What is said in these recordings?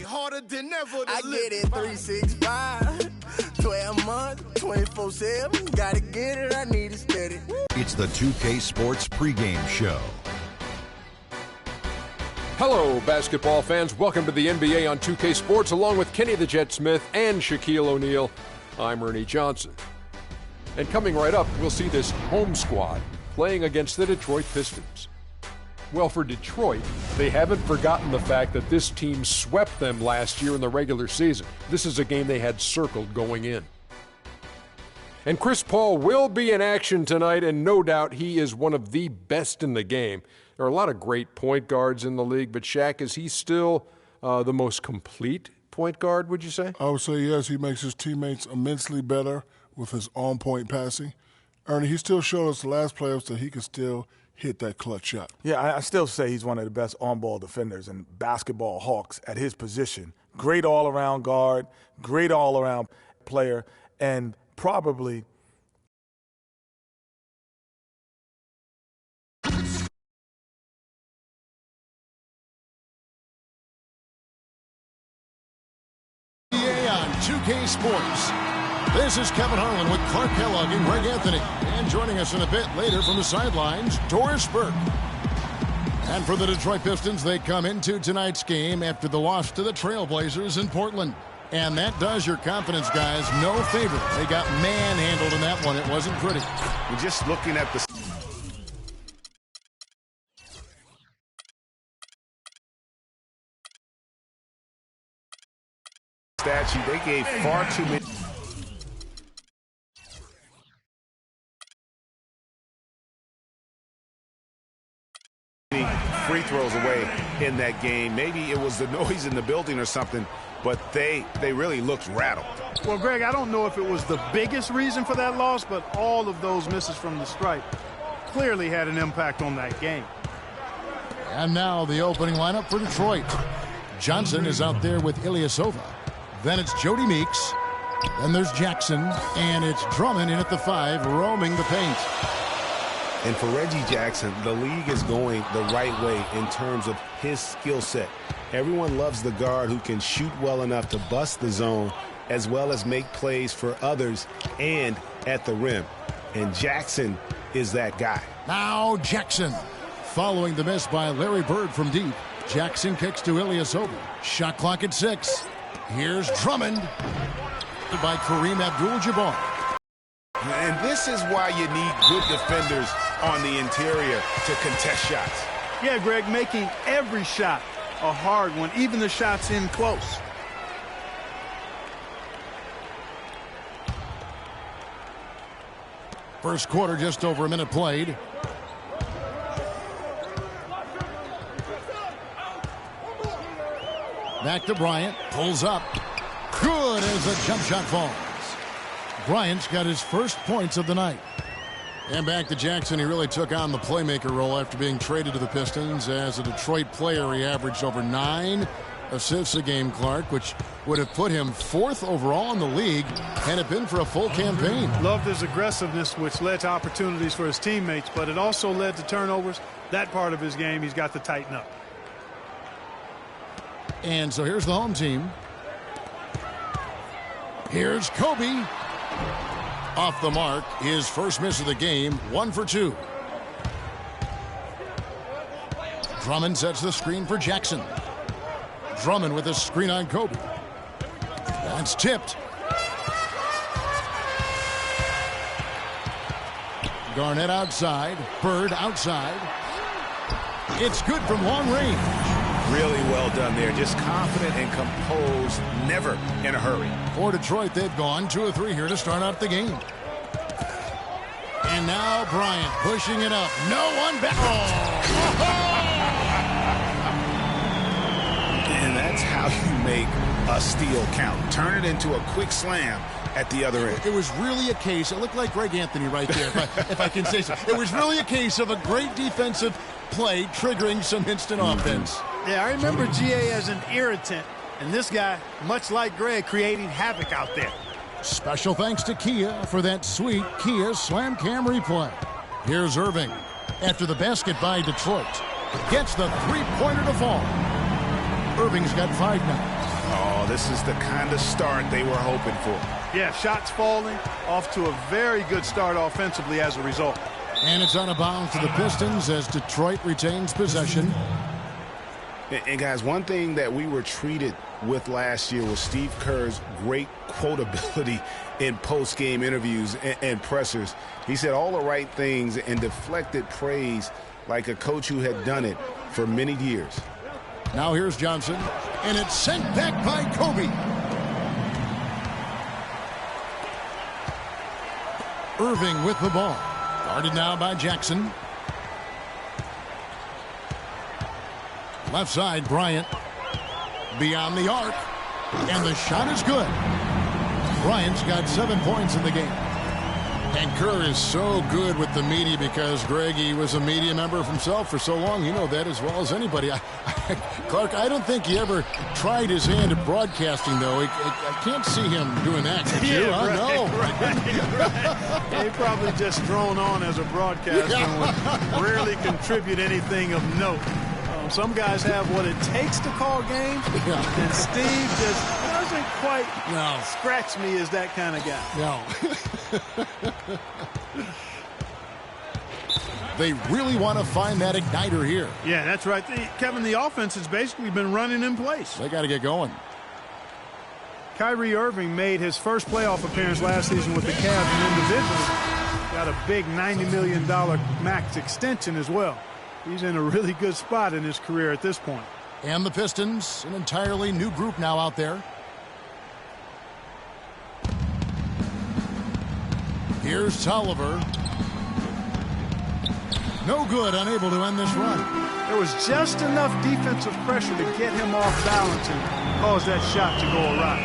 harder than ever to I get it 365, 12 months, 24/7. Gotta get it, I need it steady. It's the 2K Sports pregame show. Hello, basketball fans. Welcome to the NBA on 2K Sports, along with Kenny the Jet Smith and Shaquille O'Neal. I'm Ernie Johnson. And coming right up, we'll see this home squad playing against the Detroit Pistons. Well, for Detroit, they haven't forgotten the fact that this team swept them last year in the regular season. This is a game they had circled going in. And Chris Paul will be in action tonight, and no doubt he is one of the best in the game. There are a lot of great point guards in the league, but Shaq, is he still the most complete point guard, would you say? I would say yes. He makes his teammates immensely better with his on-point passing. Ernie, he still showed us the last playoffs that he can still hit that clutch shot. Yeah, I still say he's one of the best on-ball defenders and basketball hawks at his position. Great all-around guard, great all-around player, and probably on 2K Sports. This is Kevin Harlan with Clark Kellogg and Greg Anthony. And joining us in a bit later from the sidelines, Doris Burke. And for the Detroit Pistons, they come into tonight's game after the loss to the Trailblazers in Portland. And that does your confidence guys no favor. They got manhandled in that one. It wasn't pretty. We're just looking at the stat sheet. They gave far too many free throws away in that game. Maybe it was the noise in the building or something, but they really looked rattled. Well, Greg, I don't know if it was the biggest reason for that loss, but all of those misses from the stripe clearly had an impact on that game. And now the opening lineup for Detroit. Johnson is out there with Ilyasova. Then it's Jody Meeks. Then there's Jackson. And it's Drummond in at the 5, roaming the paint. And for Reggie Jackson, the league is going the right way in terms of his skill set. Everyone loves the guard who can shoot well enough to bust the zone as well as make plays for others and at the rim. And Jackson is that guy. Now Jackson. Following the miss by Larry Bird from deep. Jackson kicks to Ilyasova. Shot clock at 6. Here's Drummond by Kareem Abdul-Jabbar. And this is why you need good defenders on the interior to contest shots. Yeah, Greg, making every shot a hard one, even the shots in close. First quarter, just over a minute played. Back to Bryant. Pulls up. Good as the jump shot falls. Bryant's got his first points of the night. And back to Jackson. He really took on the playmaker role after being traded to the Pistons. As a Detroit player, he averaged over 9 assists a game, Clark, which would have put him 4th overall in the league had it been for a full campaign. Loved his aggressiveness, which led to opportunities for his teammates, but it also led to turnovers. That part of his game he's got to tighten up. And so here's the home team. Here's Kobe. Off the mark, his first miss of the game, 1 for 2. Drummond sets the screen for Jackson. Drummond with a screen on Kobe. That's tipped. Garnett outside, Bird outside. It's good from long range. Really well done there. Just confident and composed, never in a hurry. For Detroit, they've gone 2 of 3 here to start out the game. And now Bryant pushing it up. No one back. And that's how you make a steal count. Turn it into a quick slam at the other end. It was really a case, it looked like Greg Anthony right there, if I can say so. It was really a case of a great defensive play triggering some instant offense. Yeah, I remember GA as an irritant, and this guy, much like Greg, creating havoc out there. Special thanks to Kia for that sweet Kia Slam Cam replay. Here's Irving after the basket by Detroit. Gets the three-pointer to fall. Irving's got 5 now. Oh, this is the kind of start they were hoping for. Yeah, shots falling, off to a very good start offensively as a result. And it's out of bounds to the Pistons as Detroit retains possession. And guys, one thing that we were treated with last year was Steve Kerr's great quotability in post-game interviews and pressers. He said all the right things and deflected praise like a coach who had done it for many years. Now here's Johnson, and it's sent back by Kobe. Irving with the ball. Guarded now by Jackson. Left side, Bryant. Beyond the arc. And the shot is good. Bryant's got 7 points in the game. And Kerr is so good with the media because, Greg, he was a media member himself for so long. You know that as well as anybody. Clark, I don't think he ever tried his hand at broadcasting, though. I can't see him doing that. Could you? Right, No. Right. He probably just thrown on as a broadcaster and would rarely contribute anything of note. Some guys have what it takes to call games, and Steve just doesn't quite scratch me as that kind of guy. No. They really want to find that igniter here. Yeah, that's right. Kevin, the offense has basically been running in place. They got to get going. Kyrie Irving made his first playoff appearance last season with the Cavs and individually got a big $90 million max extension as well. He's in a really good spot in his career at this point. And the Pistons, an entirely new group now out there. Here's Tolliver. No good, unable to end this run. There was just enough defensive pressure to get him off balance and cause that shot to go awry.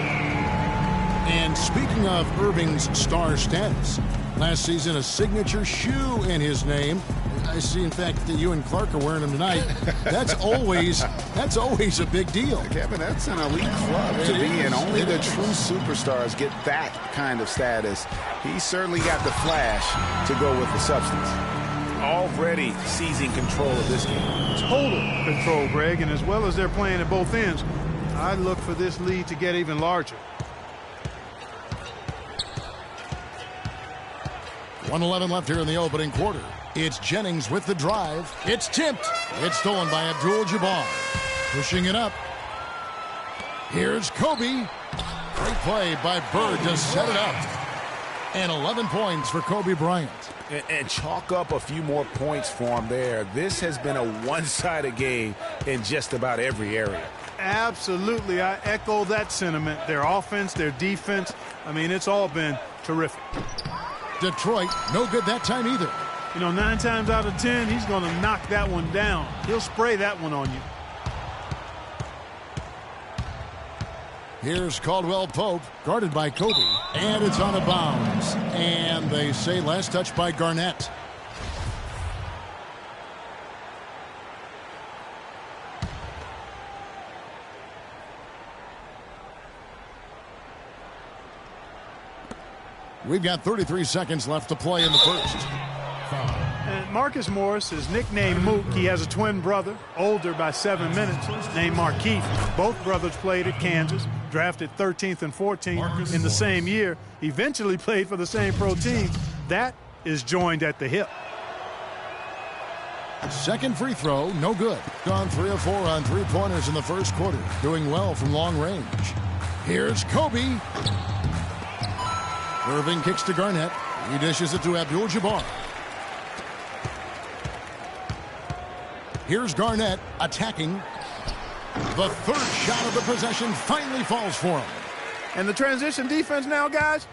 And speaking of Irving's star status, last season a signature shoe in his name. I see, in fact, that you and Clark are wearing them tonight. That's always a big deal. Kevin, that's an elite club to be in. Only the true superstars get that kind of status. He certainly got the flash to go with the substance. Already seizing control of this game. Total control, Greg, and as well as they're playing at both ends, I look for this lead to get even larger. 1:11 left here in the opening quarter. It's Jennings with the drive. It's tipped. It's stolen by Abdul-Jabbar. Pushing it up. Here's Kobe. Great play by Bird to set it up. And 11 points for Kobe Bryant. And chalk up a few more points for him there. This has been a one-sided game in just about every area. Absolutely. I echo that sentiment. Their offense, their defense. I mean, it's all been terrific. Detroit, no good that time either. You know, 9 times out of 10, he's going to knock that one down. He'll spray that one on you. Here's Caldwell Pope, guarded by Kobe. And it's out of bounds. And they say last touch by Garnett. We've got 33 seconds left to play in the first. And Marcus Morris is nicknamed Mook. He has a twin brother, older by 7 minutes, named Markeith. Both brothers played at Kansas, drafted 13th and 14th in the same year. Eventually played for the same pro team. That is joined at the hip. Second free throw, no good. Gone 3 of 4 on three-pointers in the first quarter. Doing well from long range. Here's Kobe. Irving kicks to Garnett. He dishes it to Abdul-Jabbar. Here's Garnett attacking. The third shot of the possession finally falls for him. And the transition defense now, guys,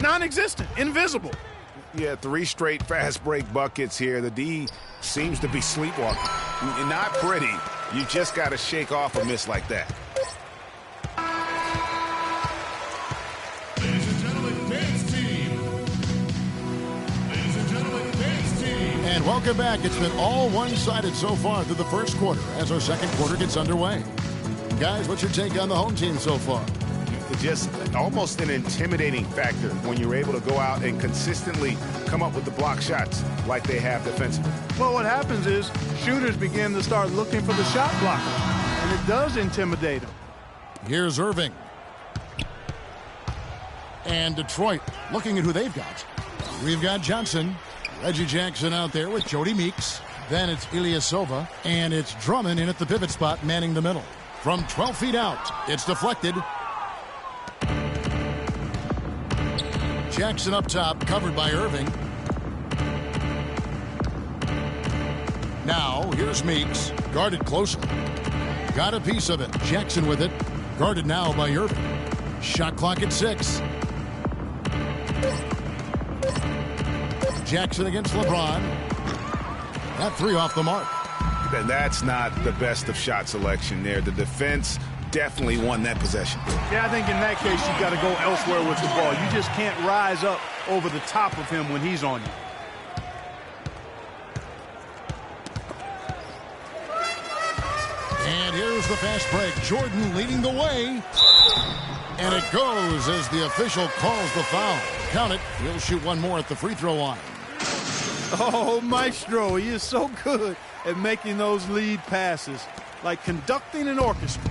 non-existent, invisible. Yeah, 3 straight fast break buckets here. The D seems to be sleepwalking. Not pretty. You just got to shake off a miss like that. And welcome back. It's been all one-sided so far through the first quarter as our second quarter gets underway. Guys, what's your take on the home team so far? Just almost an intimidating factor when you're able to go out and consistently come up with the block shots like they have defensively. Well, what happens is shooters begin to start looking for the shot blocker, and it does intimidate them. Here's Irving. And Detroit looking at who they've got. We've got Johnson. Reggie Jackson out there with Jody Meeks. Then it's Ilyasova. And it's Drummond in at the pivot spot, manning the middle. From 12 feet out, it's deflected. Jackson up top, covered by Irving. Now, here's Meeks, guarded closely. Got a piece of it. Jackson with it. Guarded now by Irving. Shot clock at 6. Jackson against LeBron. That 3 off the mark. And that's not the best of shot selection there. The defense definitely won that possession. Yeah, I think in that case, you got to go elsewhere with the ball. You just can't rise up over the top of him when he's on you. And here's the fast break. Jordan leading the way. And it goes as the official calls the foul. Count it. He'll shoot one more at the free throw line. Oh, Maestro, he is so good at making those lead passes, like conducting an orchestra.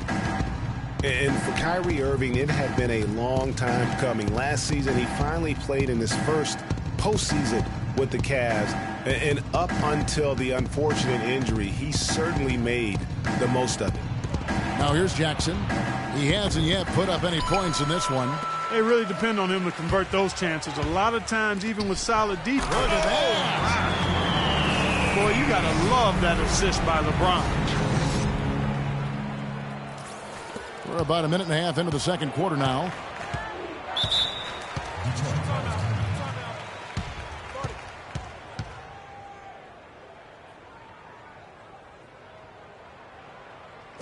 And for Kyrie Irving, it had been a long time coming. Last season, he finally played in his first postseason with the Cavs. And up until the unfortunate injury, he certainly made the most of it. Now here's Jackson. He hasn't yet put up any points in this one. They really depend on him to convert those chances. A lot of times, even with solid defense. Look at that. Boy, you got to love that assist by LeBron. We're about a minute and a half into the second quarter now.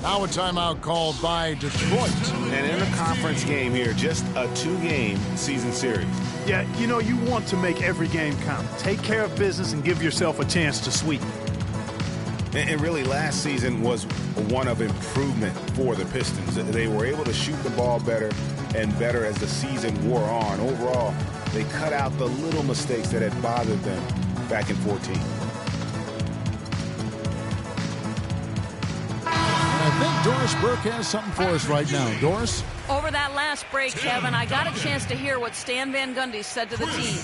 Now a timeout called by Detroit. An interconference game here, just a 2-game season series. Yeah, you know, you want to make every game count. Take care of business and give yourself a chance to sweep. And really, last season was one of improvement for the Pistons. They were able to shoot the ball better and better as the season wore on. Overall, they cut out the little mistakes that had bothered them back in 14. I think Doris Burke has something for us right now. Doris? Over that last break, Kevin, I got a chance to hear what Stan Van Gundy said to the team.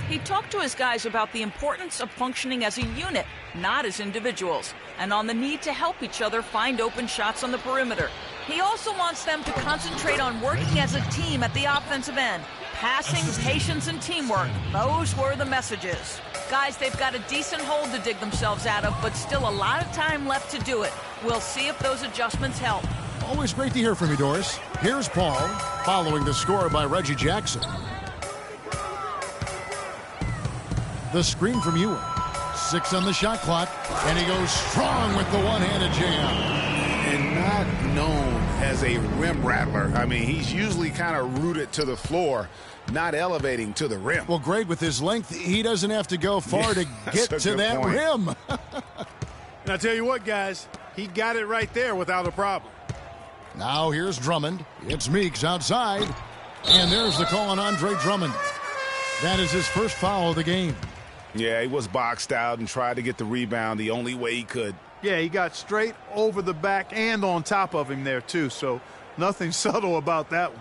He talked to his guys about the importance of functioning as a unit, not as individuals, and on the need to help each other find open shots on the perimeter. He also wants them to concentrate on working as a team at the offensive end. Passing, patience, and teamwork. Those were the messages. Guys, they've got a decent hole to dig themselves out of, but still a lot of time left to do it. We'll see if those adjustments help. Always great to hear from you, Doris. Here's Paul, following the score by Reggie Jackson. The screen from Ewing. 6 on the shot clock, and he goes strong with the one-handed jam. And not known as a rim rattler. I mean, he's usually kind of rooted to the floor, not elevating to the rim. Well, great. With his length, he doesn't have to go far to get to that point. rim. And I tell you what, guys, he got it right there without a problem. Now here's Drummond. It's Meeks outside. And there's the call on Andre Drummond. That is his first foul of the game. Yeah, he was boxed out and tried to get the rebound the only way he could. Yeah, he got straight over the back and on top of him there, too. So nothing subtle about that one.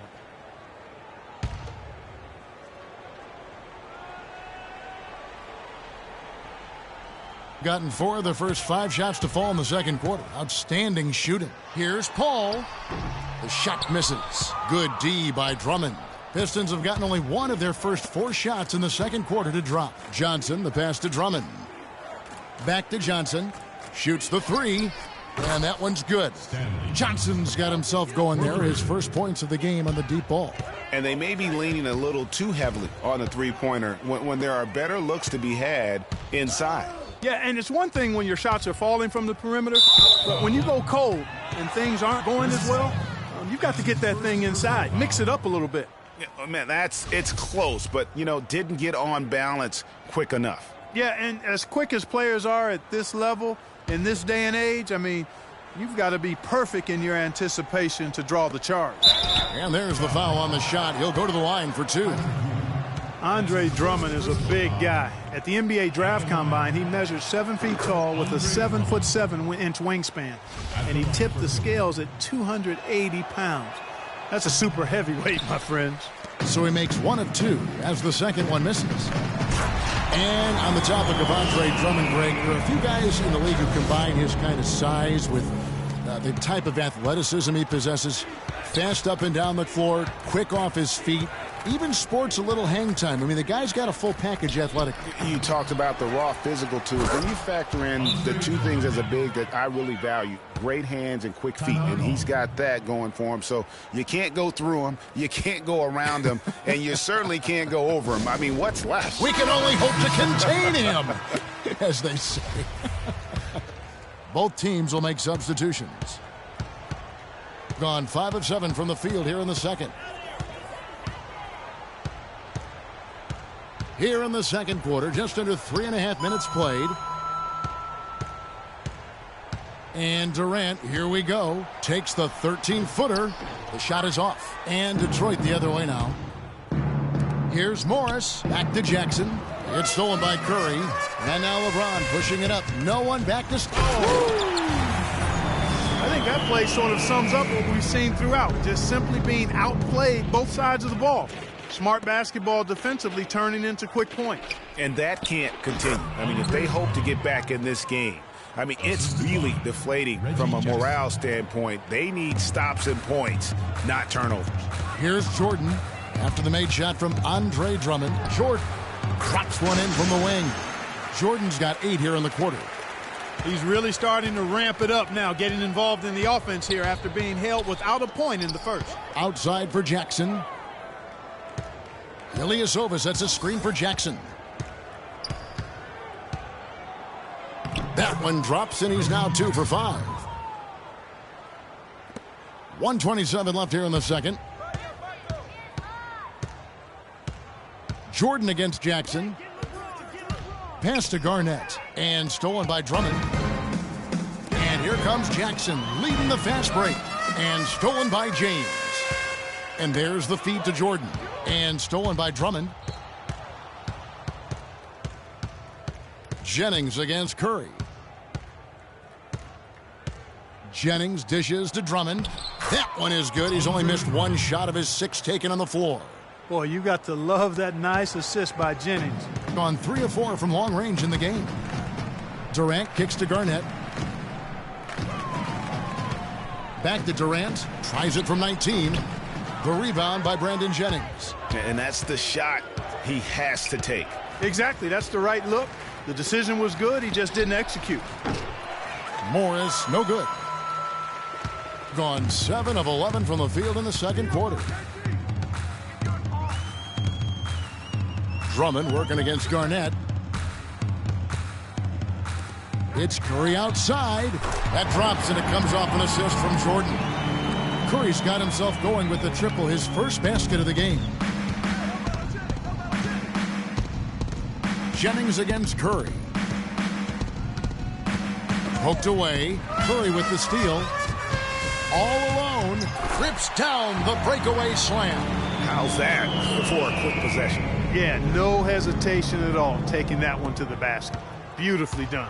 Gotten 4 of the first 5 shots to fall in the second quarter. Outstanding shooting. Here's Paul. The shot misses. Good D by Drummond. Pistons have gotten only 1 of their first 4 shots in the second quarter to drop. Johnson, the pass to Drummond. Back to Johnson. Shoots the 3. And that one's good. Johnson's got himself going there. His first points of the game on the deep ball. And they may be leaning a little too heavily on the three-pointer when there are better looks to be had inside. Yeah, and it's one thing when your shots are falling from the perimeter, but when you go cold and things aren't going as well, you've got to get that thing inside. Mix it up a little bit. Yeah, man, it's close, but, you know, didn't get on balance quick enough. Yeah, and as quick as players are at this level, in this day and age, I mean, you've got to be perfect in your anticipation to draw the charge. And there's the foul on the shot. He'll go to the line for 2. Andre Drummond is a big guy. At the NBA Draft Combine, he measures 7 feet tall with a 7'7" wingspan. And he tipped the scales at 280 pounds. That's a super heavyweight, my friends. So he makes 1 of 2 as the second one misses. And on the topic of Andre Drummond, Greg, there are a few guys in the league who combine his kind of size with the type of athleticism he possesses. Fast up and down the floor, quick off his feet, even sports a little hang time. I mean, the guy's got a full package athletically. You talked about the raw physical tools. When you factor in the two things as a big that I really value, great hands and quick feet, and he's got that going for him. So you can't go through him, you can't go around him, and you certainly can't go over him. I mean, what's left? We can only hope to contain him, as they say. Both teams will make substitutions. Gone 5 of 7 from the field here in the second. Here in the second quarter, just under 3.5 minutes played. And Durant, here we go, takes the 13-footer. The shot is off. And Detroit the other way now. Here's Morris, back to Jackson. It's stolen by Curry. And now LeBron pushing it up. No one back to I think that play sort of sums up what we've seen throughout. Just simply being outplayed both sides of the ball. Smart basketball defensively turning into quick points. And that can't continue. I mean, if they hope to get back in this game, I mean, it's really deflating from a morale standpoint. They need stops and points, not turnovers. Here's Jordan after the made shot from Andre Drummond. Jordan drops one in from the wing. Jordan's got 8 here in the quarter. He's really starting to ramp it up now, getting involved in the offense here after being held without a point in the first. Outside for Jackson. Ilyasova sets a screen for Jackson. That one drops, and he's now 2 for 5. 1:27 left here in the second. Jordan against Jackson. Pass to Garnett, and stolen by Drummond. And here comes Jackson, leading the fast break, and stolen by James. And there's the feed to Jordan, and stolen by Drummond. Jennings against Curry. Jennings dishes to Drummond. That one is good. He's only missed 1 shot of his 6 taken on the floor. Boy, you got to love that nice assist by Jennings. On 3 of 4 from long range in the game. Durant kicks to Garnett. Back to Durant. Tries it from 19. The rebound by Brandon Jennings. And that's the shot he has to take. Exactly. That's the right look. The decision was good. He just didn't execute. Morris, no good. Gone 7 of 11 from the field in the second quarter. Drummond working against Garnett. It's Curry outside. That drops, and it comes off an assist from Jordan. Curry's got himself going with the triple, his first basket of the game. Jennings against Curry. Poked away. Curry with the steal. All alone. Rips down the breakaway slam. How's that for a quick possession? Yeah, no hesitation at all taking that one to the basket. Beautifully done.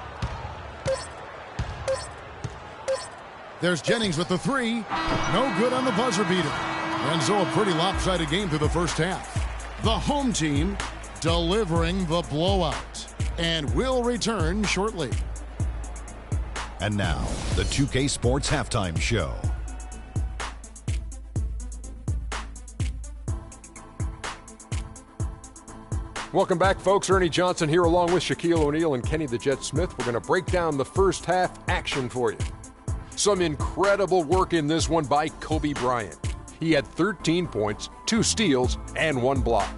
There's Jennings with the 3. No good on the buzzer beater. And so a pretty lopsided game through the first half. The home team delivering the blowout. And will return shortly. And now, the 2K Sports Halftime Show. Welcome back, folks. Ernie Johnson here along with Shaquille O'Neal and Kenny the Jet Smith. We're going to break down the first half action for you. Some incredible work in this one by Kobe Bryant. He had 13 points, 2 steals, and 1 block.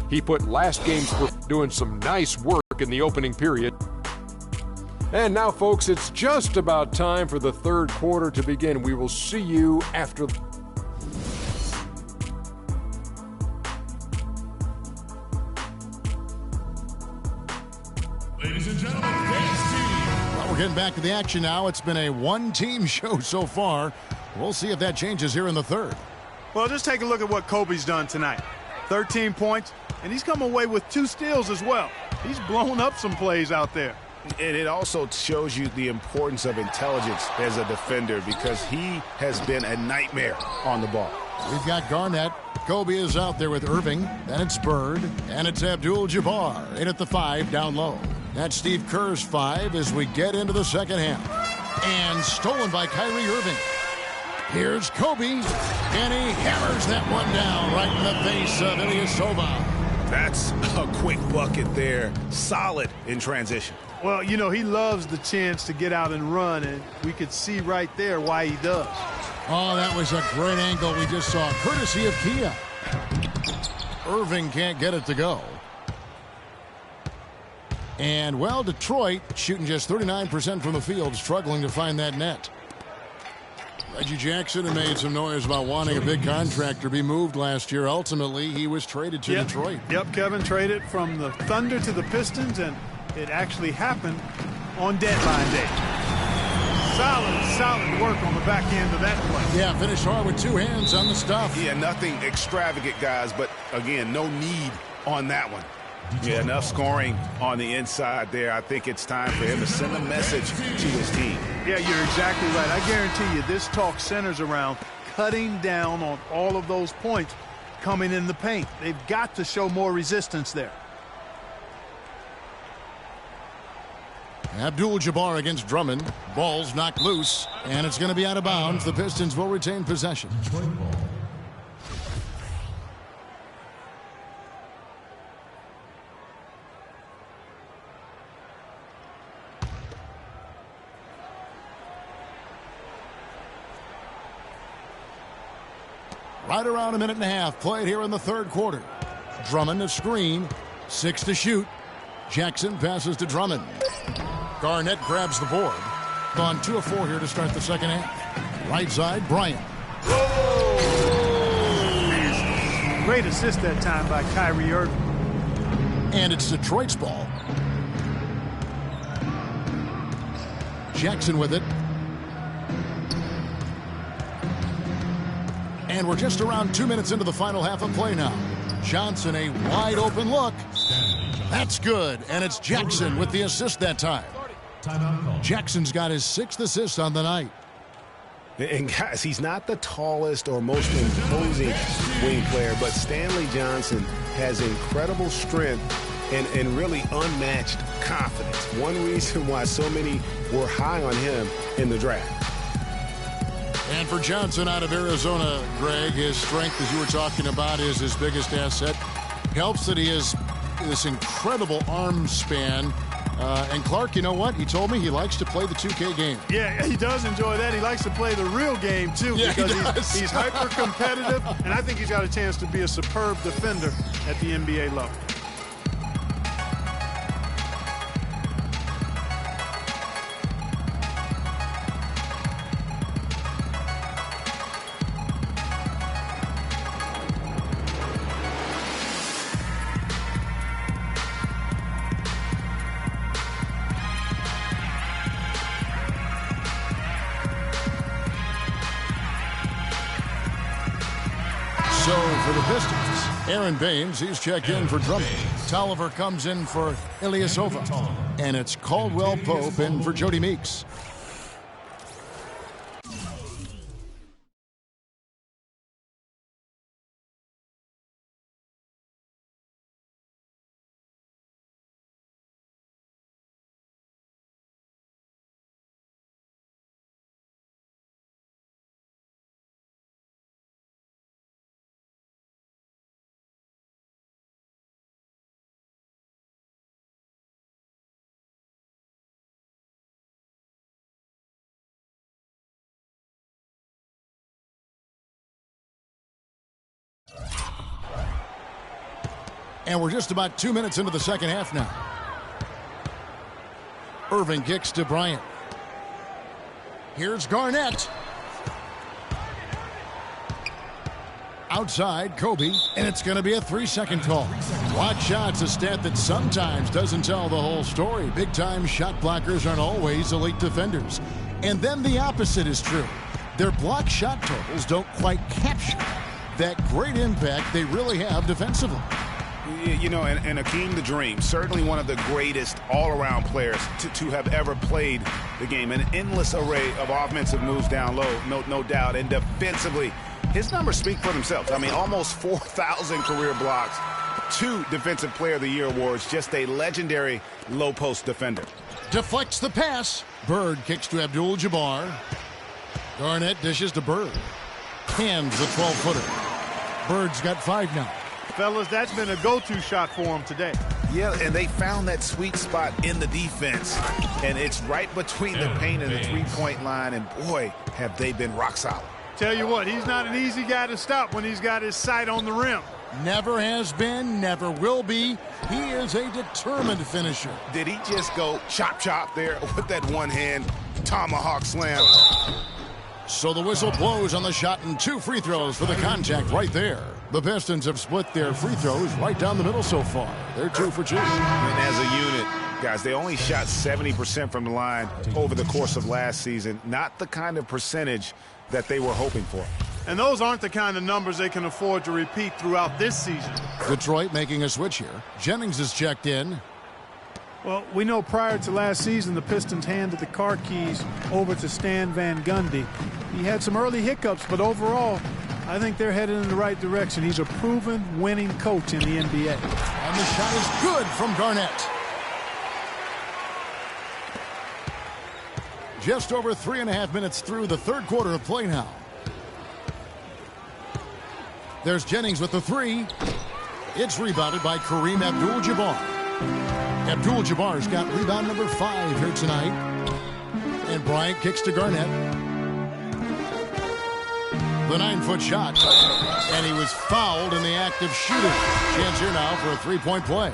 He put last game's doing some nice work in the opening period. And now, folks, it's just about time for the third quarter to begin. We will see you after. Ladies and gentlemen, well, we're getting back to the action now. It's been a one-team show so far. We'll see if that changes here in the third. Well, just take a look at what Kobe's done tonight. 13 points and he's come away with 2 steals as well. He's blown up some plays out there. And it also shows you the importance of intelligence as a defender, because he has been a nightmare on the ball. We've got Garnett. Kobe is out there with Irving. Then it's Bird. And it's Abdul-Jabbar in at the 5 down low. That's Steve Kerr's 5 as we get into the second half. And stolen by Kyrie Irving. Here's Kobe. And he hammers that one down right in the face of Ilyasova. That's a quick bucket there. Solid in transition. Well, you know, he loves the chance to get out and run, and we could see right there why he does. Oh, that was a great angle we just saw, courtesy of Kia. Irving can't get it to go. And, well, Detroit shooting just 39% from the field, struggling to find that net. Reggie Jackson had made some noise about wanting a big contractor be moved last year. Ultimately, he was traded to Detroit. Yep, Kevin traded from the Thunder to the Pistons, and it actually happened on deadline day. Solid work on the back end of that play. Yeah, finished hard with 2 hands on the stuff. Yeah, nothing extravagant, guys, but, again, no need on that one. Yeah, enough scoring on the inside there. I think it's time for him to send a message to his team. Yeah, you're exactly right. I guarantee you this talk centers around cutting down on all of those points coming in the paint. They've got to show more resistance there. Abdul-Jabbar against Drummond. Ball's knocked loose, and it's going to be out of bounds. The Pistons will retain possession. Right around a minute and a half played here in the third quarter. Drummond a screen, 6 to shoot. Jackson passes to Drummond. Garnett grabs the board. Gone 2 of 4 here to start the second half. Right side, Bryant. Great assist that time by Kyrie Irving. And it's Detroit's ball. Jackson with it. And we're just around 2 minutes into the final half of play now. Johnson, a wide open look. That's good. And it's Jackson with the assist that time. Jackson's got his 6th assist on the night. And guys, he's not the tallest or most imposing wing player, but Stanley Johnson has incredible strength and really unmatched confidence. One reason why so many were high on him in the draft. And for Johnson out of Arizona, Greg, his strength, as you were talking about, is his biggest asset. Helps that he has this incredible arm span. And Clark, you know what? He told me he likes to play the 2K game. Yeah, he does enjoy that. He likes to play the real game, too, because he's hyper-competitive, and I think he's got a chance to be a superb defender at the NBA level. So for the Pistons, Aaron Baines, he's checked in for Drummond. Tolliver comes in for Ilyasova. And it's Caldwell Pope in for Jody Meeks. And we're just about 2 minutes into the second half now. Irving kicks to Bryant. Here's Garnett. Outside, Kobe, and it's going to be a 3-second call. Block shots, a stat that sometimes doesn't tell the whole story. Big-time shot blockers aren't always elite defenders. And then the opposite is true. Their block shot totals don't quite capture that great impact they really have defensively. You know, and Akeem the Dream, certainly one of the greatest all-around players to have ever played the game. An endless array of offensive moves down low, no doubt. And defensively, his numbers speak for themselves. I mean, almost 4,000 career blocks, 2 Defensive Player of the Year awards, just a legendary low-post defender. Deflects the pass. Bird kicks to Abdul-Jabbar. Garnett dishes to Bird. Hands the 12-footer. Bird's got 5 now. Fellas, that's been a go-to shot for him today. Yeah, and they found that sweet spot in the defense. And it's right between the paint and the three-point line. And, boy, have they been rock solid. Tell you what, he's not an easy guy to stop when he's got his sight on the rim. Never has been, never will be. He is a determined finisher. Did he just go chop there with that one-hand tomahawk slam? So the whistle blows on the shot and 2 free throws for the contact right there. The Pistons have split their free throws right down the middle so far. They're 2 for 2. And as a unit, guys, they only shot 70% from the line over the course of last season. Not the kind of percentage that they were hoping for. And those aren't the kind of numbers they can afford to repeat throughout this season. Detroit making a switch here. Jennings is checked in. Well, we know prior to last season, the Pistons handed the car keys over to Stan Van Gundy. He had some early hiccups, but overall, I think they're headed in the right direction. He's a proven winning coach in the NBA. And the shot is good from Garnett. Just over 3.5 minutes through the third quarter of play now. There's Jennings with the 3. It's rebounded by Kareem Abdul-Jabbar. Abdul-Jabbar's got rebound number 5 here tonight. And Bryant kicks to Garnett. The 9-foot shot. And he was fouled in the act of shooting. Chance here now for a 3-point play.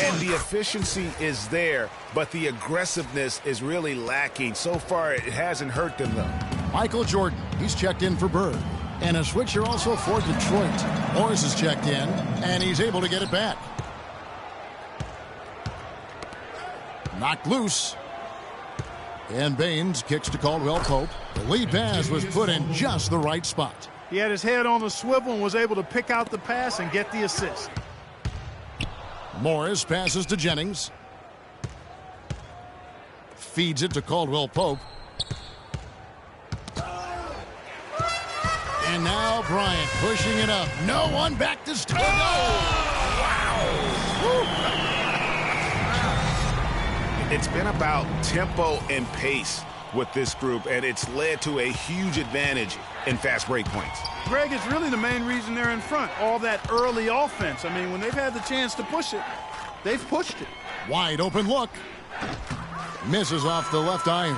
And the efficiency is there, but the aggressiveness is really lacking. So far, it hasn't hurt them, though. Michael Jordan, he's checked in for Bird. And a switch here also for Detroit. Morris is checked in, and he's able to get it back. Knocked loose. And Baines kicks to Caldwell Pope. The lead pass was put in just the right spot. He had his head on the swivel and was able to pick out the pass and get the assist. Morris passes to Jennings. Feeds it to Caldwell Pope. And now Bryant pushing it up. No one back to stop. Oh! Wow! Woo. It's been about tempo and pace with this group, and it's led to a huge advantage in fast break points. Greg, it's really the main reason they're in front. All that early offense. I mean, when they've had the chance to push it, they've pushed it. Wide open look. Misses off the left iron.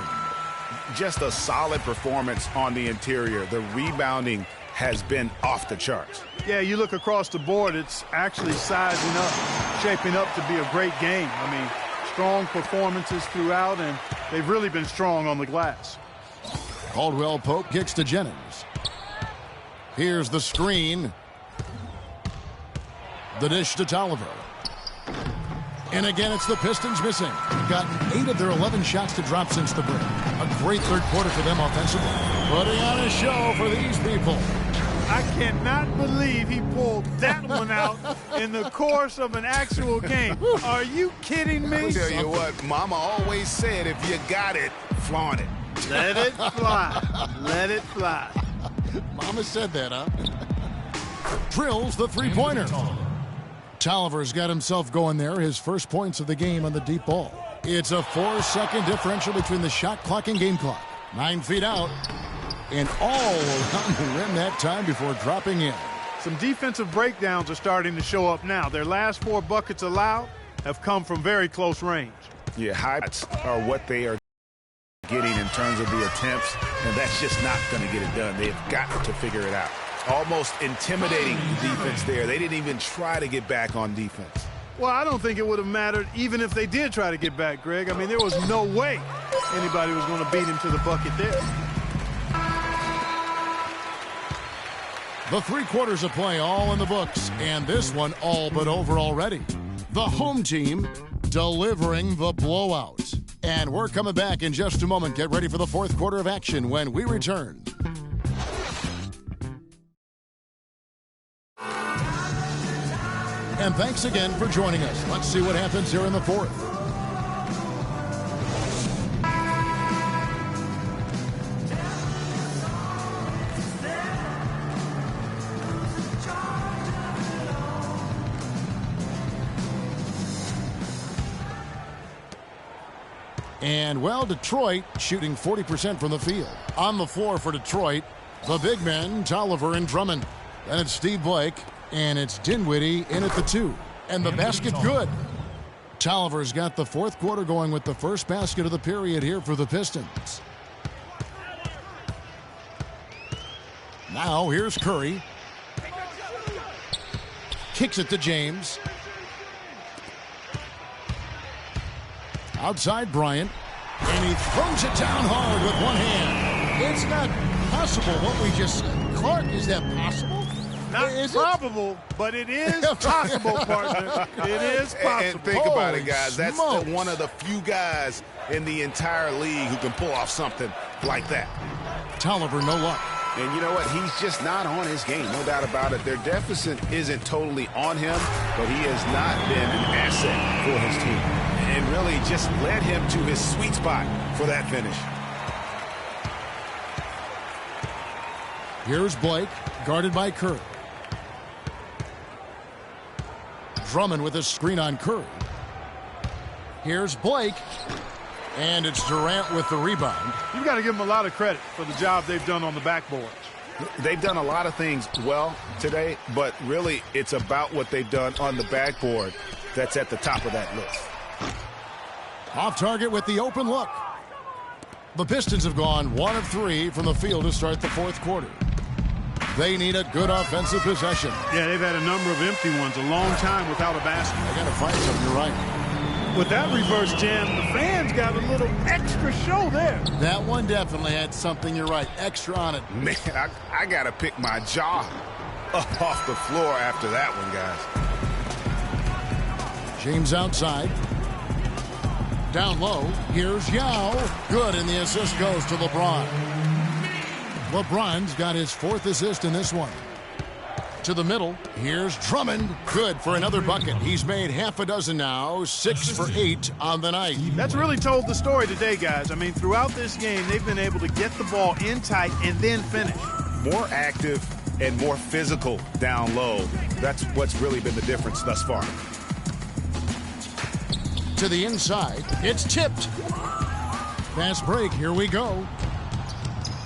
Just a solid performance on the interior. The rebounding has been off the charts. Yeah, you look across the board, it's actually sizing up, shaping up to be a great game. I mean, strong performances throughout, and they've really been strong on the glass. Caldwell Pope kicks to Jennings. Here's the screen. The dish to Tolliver. And again, it's the Pistons missing. They've gotten 8 of their 11 shots to drop since the break. A great third quarter for them offensively. Putting on a show for these people. I cannot believe he pulled that one out in the course of an actual game. Are you kidding me? I'll tell you what, Mama always said, if you got it, flaunt it. Let it fly. Let it fly. Mama said that, huh? Drills the three-pointer. Tolliver's got himself going there. His first points of the game on the deep ball. It's a 4-second differential between the shot clock and game clock. 9 feet out. And all around the rim that time before dropping in. Some defensive breakdowns are starting to show up now. Their last 4 buckets allowed have come from very close range. Yeah, heights are what they are getting in terms of the attempts, and that's just not going to get it done. They've got to figure it out. Almost intimidating the defense there. They didn't even try to get back on defense. Well, I don't think it would have mattered even if they did try to get back, Greg. I mean, there was no way anybody was going to beat him to the bucket there. The 3 quarters of play all in the books, and this one all but over already. The home team delivering the blowout. And we're coming back in just a moment. Get ready for the 4th quarter of action when we return. and thanks again for joining us. Let's see what happens here in the fourth. And, well, Detroit shooting 40% from the field. On the floor for Detroit, the big men, Tolliver and Drummond. Then it's Steve Blake, and it's Dinwiddie in at the 2. And the basket good. Tolliver's got the fourth quarter going with the first basket of the period here for the Pistons. Now here's Curry. Kicks it to James. Outside Bryant, and he throws it down hard with one hand. It's not possible what we just said. Clark, is that possible? Not probable, but it is possible, partner. It is possible. And think about it, guys. Holy That's smokes. one of the few guys in the entire league who can pull off something like that. Tolliver, no luck. And you know what? He's just not on his game, no doubt about it. Their deficit isn't totally on him, but he has not been an asset for his team. And really just led him to his sweet spot for that finish. Here's Blake, guarded by Curry. Drummond with a screen on Curry. Here's Blake, and it's Durant with the rebound. You've got to give them a lot of credit for the job they've done on the backboard. They've done a lot of things well today, but really it's about what they've done on the backboard that's at the top of that list. Off target with the open look. The Pistons have gone 1 of 3 from the field to start the fourth quarter. They need a good offensive possession. Yeah, they've had a number of empty ones, a long time without a basket. They got to find something, you're right. With that reverse jam, the fans got a little extra show there. That one definitely had something, you're right, extra on it. Man, I got to pick my jaw up off the floor after that one, guys. James outside. Down low, here's Yao. Good, and the assist goes to LeBron. LeBron's got his 4th assist in this one. To the middle, here's Drummond. Good for another bucket. He's made half a dozen now, 6 for 8 on the night. That's really told the story today, guys. I mean, throughout this game, they've been able to get the ball in tight and then finish. More active and more physical down low. That's what's really been the difference thus far. To the inside, it's tipped. Fast break, here we go.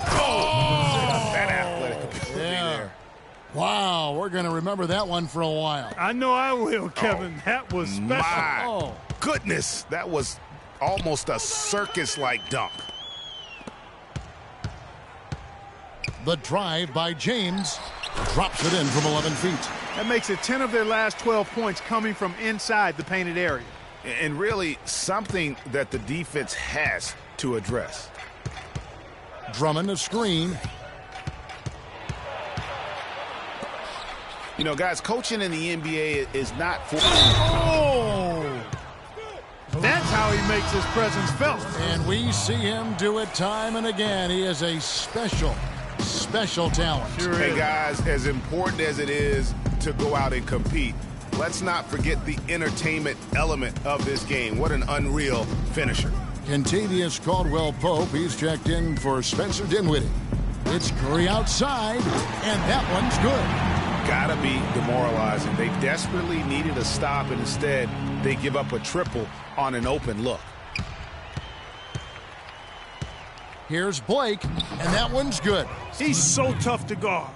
That athletic ability there. Wow, we're going to remember that one for a while. I know I will, Kevin. That was special. My goodness, that was almost a circus-like dunk. The drive by James drops it in from 11 feet. That makes it 10 of their last 12 points coming from inside the painted area. And really something that the defense has to address. Drummond a screen. You know, guys, coaching in the NBA is not for... That's how he makes his presence felt. And we see him do it time and again. He is a special talent. Sure Hey, is. guys, as important as it is to go out and compete, let's not forget the entertainment element of this game. What an unreal finisher. Kentavious Caldwell-Pope, he's checked in for Spencer Dinwiddie. It's Curry outside, and that one's good. Gotta be demoralizing. They desperately needed a stop, and instead they give up a triple on an open look. Here's Blake, and that one's good. He's so tough to guard.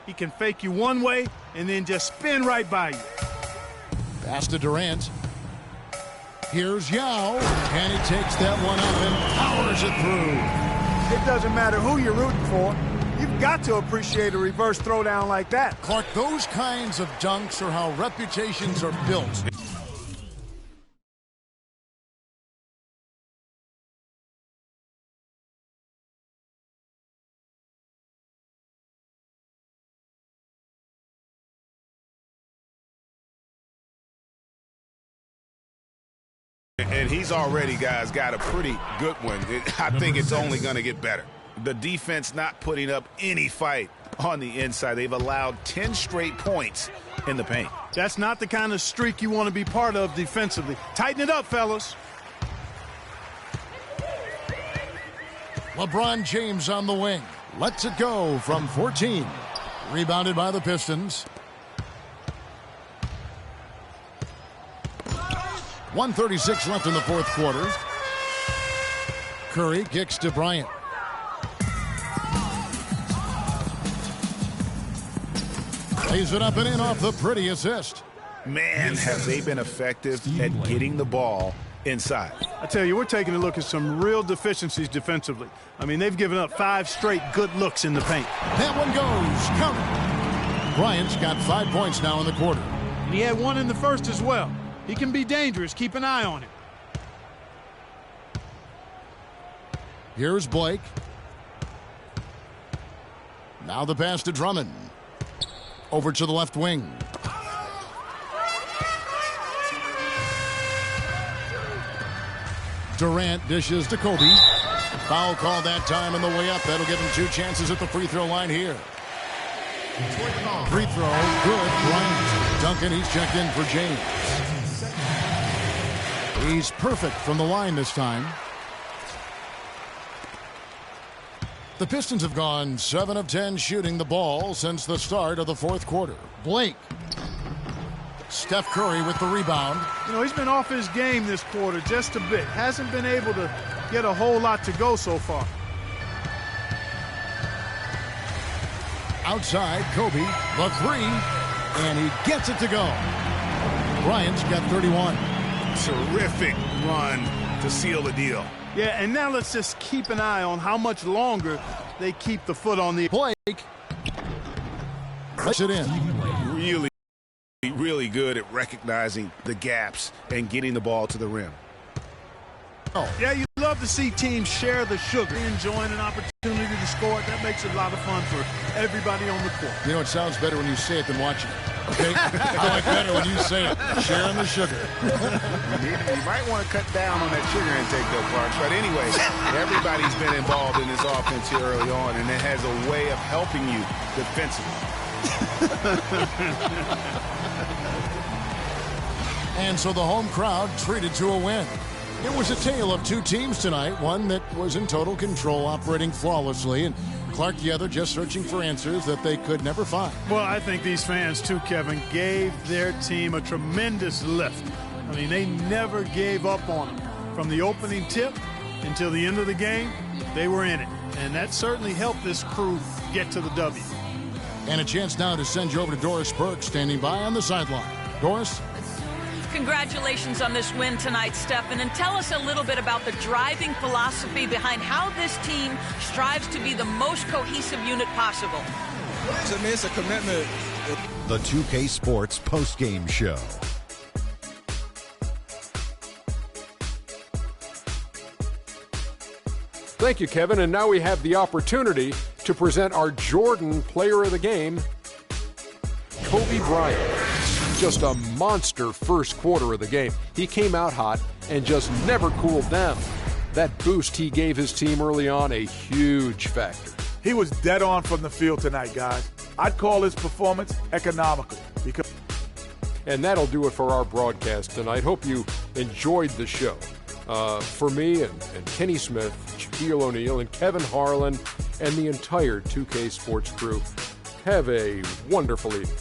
He can fake you one way and then just spin right by you. Pass to Durant. Here's Yao, and he takes that one up and powers it through. It doesn't matter who you're rooting for. You've got to appreciate a reverse throwdown like that. Clark, those kinds of dunks are how reputations are built. And he's already, guys, got a pretty good one. I think it's only going to get better. The defense not putting up any fight on the inside. They've allowed 10 straight points in the paint. That's not the kind of streak you want to be part of defensively. Tighten it up, fellas. LeBron James on the wing. Lets it go from 14. Rebounded by the Pistons. 1:36 left in the fourth quarter. Curry kicks to Bryant. Lays it up and in off the pretty assist. Man, have they been effective at getting the ball inside. I tell you, we're taking a look at some real deficiencies defensively. I mean, they've given up 5 straight good looks in the paint. That one goes. Count it. Bryant's got 5 points now in the quarter. And he had 1 in the first as well. He can be dangerous. Keep an eye on him. Here's Blake. Now the pass to Drummond. Over to the left wing. Durant dishes to Kobe. Foul call that time on the way up. That'll give him 2 chances at the free throw line here. Free throw, good. Bryant. Duncan, he's checked in for James. He's perfect from the line this time. The Pistons have gone 7 of 10 shooting the ball since the start of the fourth quarter. Blake. Steph Curry with the rebound. You know, he's been off his game this quarter just a bit. Hasn't been able to get a whole lot to go so far. Outside, Kobe, the 3, and he gets it to go. Bryant's got 31. Terrific run to seal the deal. Yeah, and now let's just keep an eye on how much longer they keep the foot on the... Blake. Puts it in. Really good at recognizing the gaps and getting the ball to the rim. Oh. Yeah, you love to see teams share the sugar. Enjoying an opportunity to score. That makes it a lot of fun for everybody on the court. You know, it sounds better when you say it than watching it. Okay? I like better when you say it. Sharing the sugar. You might want to cut down on that sugar intake, though, Parks. But anyway, everybody's been involved in this offense here early on, and it has a way of helping you defensively. And so the home crowd treated to a win. It was a tale of 2 teams tonight, one that was in total control, operating flawlessly, and Clark the other just searching for answers that they could never find. Well, I think these fans, too, Kevin, gave their team a tremendous lift. I mean, they never gave up on them. From the opening tip until the end of the game, they were in it. And that certainly helped this crew get to the W. And a chance now to send you over to Doris Burke, standing by on the sideline. Doris? Congratulations on this win tonight, Stephen, and tell us a little bit about the driving philosophy behind how this team strives to be the most cohesive unit possible. To me, it's a commitment. The 2K Sports postgame show. Thank you, Kevin, and now we have the opportunity to present our Jordan Player of the Game, Kobe Bryant. Just a monster first quarter of the game. He came out hot and just never cooled down. That boost he gave his team early on, a huge factor. He was dead on from the field tonight, guys. I'd call his performance economical. And that'll do it for our broadcast tonight. Hope you enjoyed the show. For me and Kenny Smith, Shaquille O'Neal, and Kevin Harlan, and the entire 2K Sports crew, have a wonderful evening.